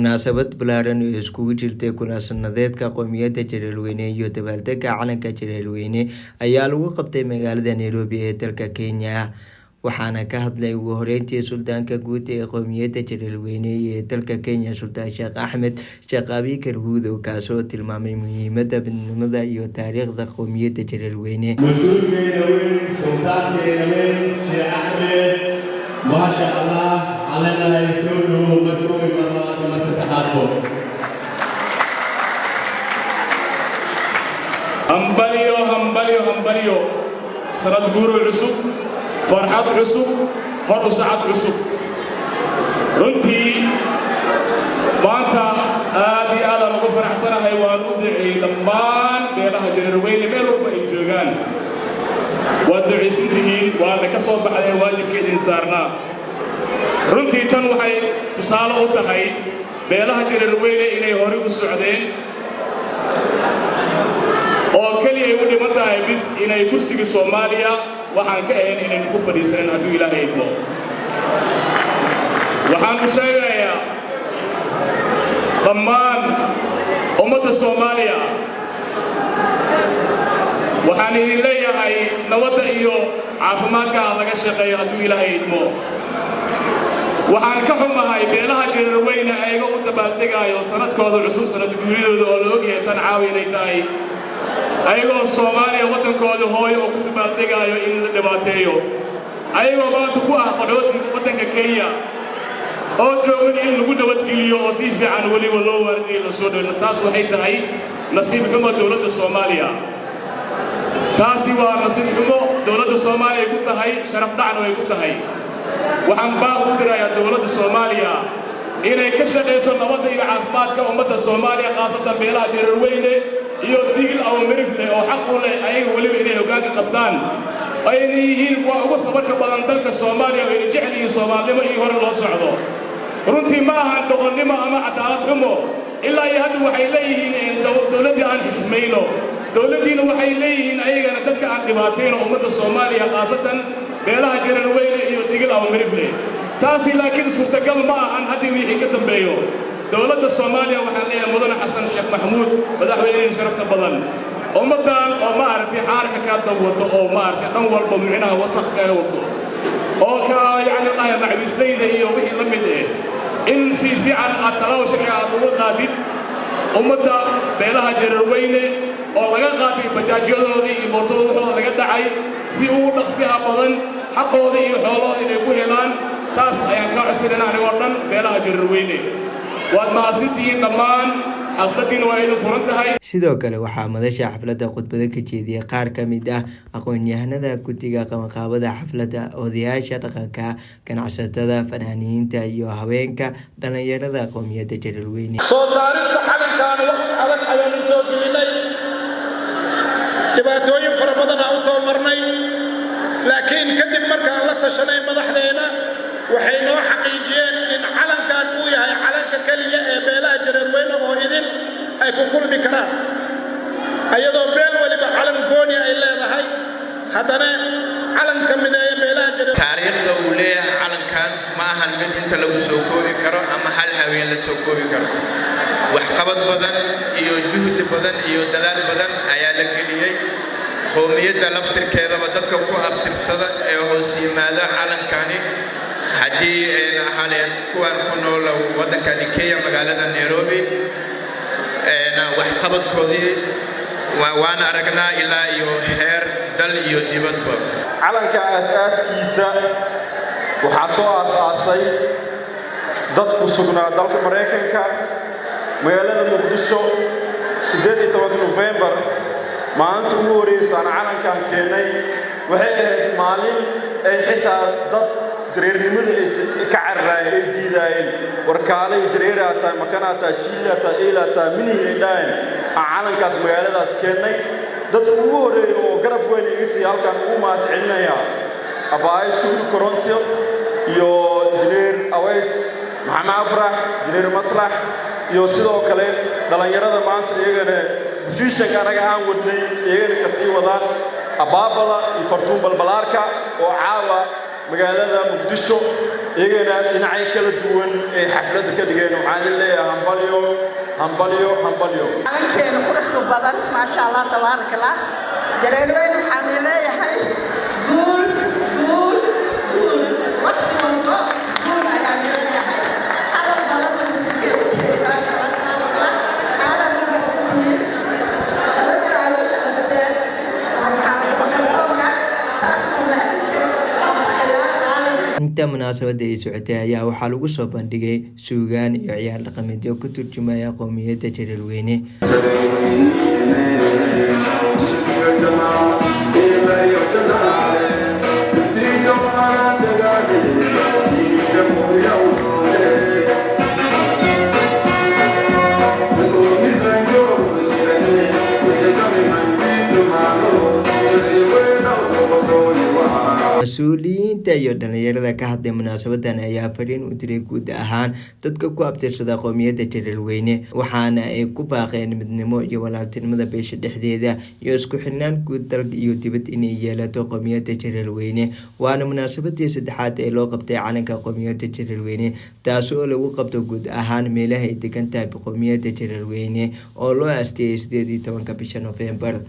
munaasabad ballaaran oo iskugu jirtay kulan-sanadeedka qowmiyadda Jareerweyne iyo dabaaldegga calanka Jareerweyne ayaa lagu qabtay magaalada Nairobi ee dalka Kenya waxaana ka hadlay ugu horeyntii suldaanka guud ee qowmiyadda Jareerweyne ee dalka Kenya Sultaan Sheekh Axmed Sheekh Abikar Huudow kaasoo tilmaamay muhiimadda midnimada iyo taariikhda qowmiyadda Jareerweyne. مسؤولنا وين سلطاننا وين شيخ أحمد ما شاء الله علينا يسوله مدعو مرات مسحاتكم. همبليو سند جورو عسوب فرحات عسوب هرو ساعات عسوب رنتي مانتا آدي آدم مغفر حسنا هيوان ودعي لمان بينها جريروين ميلو بإيجوغان ودعي سنتهين وهذا كصوب عليه واجب كيدين سارنا رنتي تنوحي تسالة أوتهي بينها جريروين إني هوري السعودين oo kaliya u dhimantahay bis inay kursiga Soomaaliya waxaan ka ahayn inay ku fadhiisanaan haduu Ilaahay idmo waxaan u sheegayaa dhammaan ummadda Soomaaliya waxaan idin leeyahay nabadda iyo caafimaadka laga shaqeeyo haduu Ilaahay idmo waxaan ka xumahay beelaha Jareerweyne ayaga u dabaaldegayo sanadkooda cusub sanad guuridooda oo la ogyahay tan caawinay tahay ayagoo Soomaaliya wadankooda hooyo oo ku dabaaldegayo in la dhibaateeyo ayagoo maanta ku ah qaxootiga wadanka Kenya oo joogan in lagu nabadgeliyo oo si fiican waliba loo waardiyo la soo dhaweeyo taas waxay tahay nasiib xumo dawladda Soomaaliya taasi waa nasiib xumo dawladda Soomaaliya ku tahay sharaf dhacna way ku tahay waxaan baa u dirayaa dawladda Soomaaliya inay ka shaqeyso nabadda iyo caafimaadka ummadda Soomaaliya qaasatan beelaha Jareerweyne iyo digil aw mirifle oo xaq u leh ayaga waliba inay hoggaanka qabtaan ay yihiin kuwa ugu sabarka badan dalka Soomaaliya oo ay jecel yihiin Soomaalnimo iyo hore loo socdo runtii ma aha doqonnimo ama cadaalad xumo ilaa iyo hadda waxay leeyihiin in dawladda aan xismayno dawladdiina waxay leeyihiin ayagana dadka aan dhibaatayno ummadda Soomaaliya qaasatan beelaha Jareerweyne iyo digil aw mirifle taasi laakiin suurtagal ma ahan haddii wixii ka dambeeyo dawladda Soomaaliya waxaan leeyahay mudane Xasan Sheekh Maxamuud madaxweynaha sharafta badan ummadan oo ma aragtay xaarka ka dawato oo ma aragtay dhan walba micnaha wasakh ka wato oo ka yaani Allah macbiislayda iyo wixii la mid ah in si fiican atalaw shaqo aad uga qaadid ummadda beelaha Jareerweyne oo laga qaatay bajaajyadoodii iyo mootooyinka laga dhacay si uu dhaqsiha badan xaqooda iyo xoolooda inay ku helaan taas ayaan ka codsanayna anigoo dhan beelaha Jareerweyne waad maasintiin dhammaan xafladina waa idin furan tahay sidoo kale waxaa madasha xafladda khudbada ka jeediyay qaar ka mid ah aqoon-yahanada guddiga qabanqaabada xafladda odayaasha dhaqanka ganacsatada fanaaniinta iyo haweenka dhalinyarada qowmiyadda Jareerweyne soo saarista calankan waqti adag ayaan u soo gelinay dhibaatooyin fara badan aan u soo marnay laakiin kadib markaan la tashanay madaxdeena waxay noo xaqiijiyeen in calankan uu yahay calanka kaliya ee beelaha Jareerweyne oo idin ay ku kulmi karaan ayadoo beel waliba calan gooni ay leedahay haddana calanka mideeya beelaha Jareerweyne taariikhda uu leeyahay calankan ma ahan mid inta lagu soo koobi karo ama hal haween la soo koobi karo wax qabad badan iyo juhdi badan iyo dadaal badan ayaa la geliyay qowmiyadda laftirkeedaba dadka ku abtirsada ee hoos yimaada calankani haddii ahaleen kuwan ku nool waddankani Kenya magaalada Nairobi wax qabadkoodii waan aragnaa ilaa iyo heer dal iyo dibadba calanka asaaskiisa waxaa soo aasaasay dad ku sugnaa dalka Mareykanka magaalada Muqdisho 18 November maalinta ugu horeysay calankan keenay waxay ahayd maalin ay xitaa dad Jareernimada ay ka carraayeen ay diidayeen warkaalay Jareerata makanata shiilata ilata miniyadaan calankaas magaaladaas keenay dadku ugu horeeyay oo garab weyn igisii halkan ugu mahadcelinaya abaay shukr koronto iyo Jareer Aways Maxamed Afrax Jareer Maslax iyo sidoo kale dhalinyarada maanta iyagana bulshada anaga aan wadnay iyagana ka sii wadaan abaabada iyo fartuun balbalaarka oo caawa magaalada muqdisho iyagana dhinacyo kala duwan ee xafladda ka dhigeen waxaan leeyahay hambalyo hambalyo hambalyo calankeena quruxda badan maasha Allah tabaaraka Allah jareerweyn waxaan leeyahay guul guul guul waqti walba guul ayaan leeyahay hadal badan inta munaasabada ay socotay ayaa waxaa lagu soo bandhigay suugaan iyo ciyaar dhaqameedyo ka turjumaya qowmiyadda Jareerweyne. Mas-uuliyiinta iyo dhalinyarada ka hadlay munaasabadan ayaa fariin u diray guud ahaan dadka ku abtirsada qowmiyadda Jareerweyne waxaana ay ku baaqeen midnimo iyo walaaltinimada beesha dhexdeeda iyo isku xirnaan guud dalka iyo dibad inay yeelato qowmiyadda Jareerweyne. Waana munaasabadii saddexaad ee loo qabtay calanka qowmiyadda Jareerweyne taasoo lagu qabto guud ahaan meelaha ay degan tahay qowmiyadda Jareerweyne oo loo aasteeyay 18 bisha November.